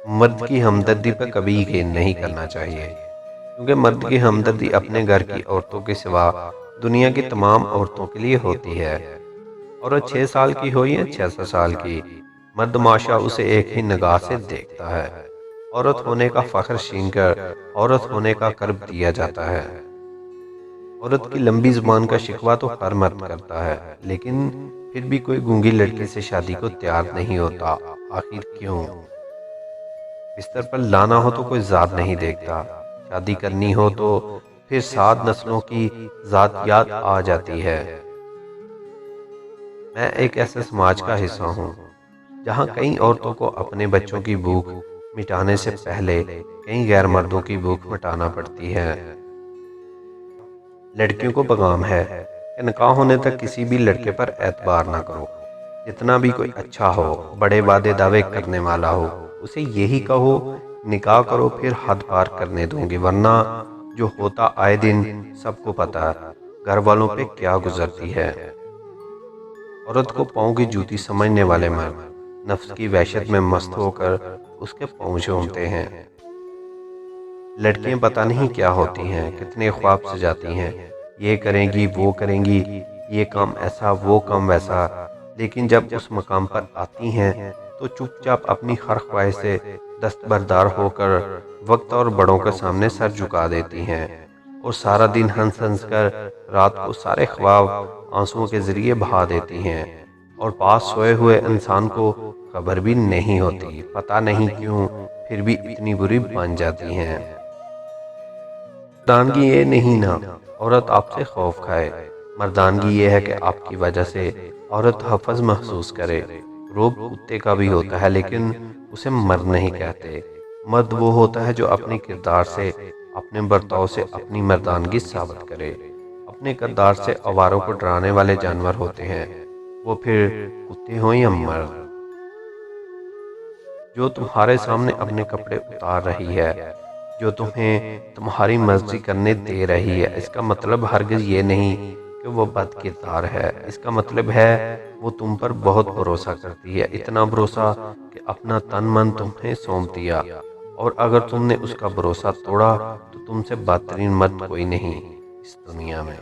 مرد کی ہمدردی پر کبھی یقین نہیں کرنا چاہیے، کیونکہ مرد کی ہمدردی اپنے گھر کی عورتوں کے سوا دنیا کی تمام عورتوں کے لیے ہوتی ہے۔ عورت 6 سال کی ہو یا 66 سال کی، مرد معاشرہ اسے ایک ہی نگاہ سے دیکھتا ہے۔ عورت ہونے کا فخر چھین کر عورت ہونے کا کرب دیا جاتا ہے۔ عورت کی لمبی زبان کا شکوہ تو ہر مرد کرتا ہے، لیکن پھر بھی کوئی گونگی لڑکی سے شادی کو تیار نہیں ہوتا۔ آخر کیوں؟ بستر پر لانا ہو تو کوئی ذات نہیں دیکھتا، شادی کرنی ہو تو پھر 7 نسلوں کی ذاتیات آ جاتی ہے۔ میں ایک ایسے سماج کا حصہ ہوں جہاں کئی عورتوں کو اپنے بچوں کی بھوک مٹانے سے پہلے کئی غیر مردوں کی بھوک مٹانا پڑتی ہے۔ لڑکیوں کو پیغام ہے کہ نکاح ہونے تک کسی بھی لڑکے پر اعتبار نہ کرو، جتنا بھی کوئی اچھا ہو، بڑے وعدے دعوے کرنے والا ہو، اسے یہی کہو نکاح کرو پھر حد پار کرنے دوں گی، ورنہ جو ہوتا آئے دن سب کو پتہ ہے گھر والوں پہ کیا گزرتی ہے۔ عورت کو پاؤں کی جوتی سمجھنے والے مرد نفس کی وحشت میں مست ہو کر اس کے پاؤں چومتے ہیں۔ لڑکیاں پتہ نہیں کیا ہوتی ہیں، کتنے خواب سجاتی ہیں، یہ کریں گی وہ کریں گی، یہ کام ایسا وہ کام ویسا، لیکن جب اس مقام پر آتی ہیں تو چپ چاپ اپنی ہر خواہش سے دستبردار ہو کر وقت اور بڑوں کے سامنے سر جھکا دیتی ہیں، اور سارا دن ہنس ہنس کر رات کو سارے خواب آنسوؤں کے ذریعے بہا دیتی ہیں، اور پاس سوئے ہوئے انسان کو خبر بھی نہیں ہوتی، پتہ نہیں کیوں پھر بھی اتنی بری بن جاتی ہیں۔ مردانگی یہ نہیں نا عورت آپ سے خوف کھائے، مردانگی یہ ہے کہ آپ کی وجہ سے عورت حفظ محسوس کرے۔ روب کتے کا بھی ہوتا ہے لیکن اسے مرد نہیں کہتے۔ مرد وہ ہوتا ہے جو اپنے کردار سے، اپنے برتاؤ سے اپنی مردانگی ثابت کرے۔ اپنے کردار سے آواروں کو ڈرانے والے جانور ہوتے ہیں، وہ پھر کتے ہوں یا مرد۔ جو تمہارے سامنے اپنے کپڑے اتار رہی ہے، جو تمہیں تمہاری مرضی کرنے دے رہی ہے، اس کا مطلب ہرگز یہ نہیں کہ وہ بد کردار ہے، اس کا مطلب ہے وہ تم پر بہت بھروسہ کرتی ہے، اتنا بھروسہ کہ اپنا تن من تمہیں سونپ دیا، اور اگر تم نے اس کا بھروسہ توڑا تو تم سے بدترین مرد کوئی نہیں اس دنیا میں۔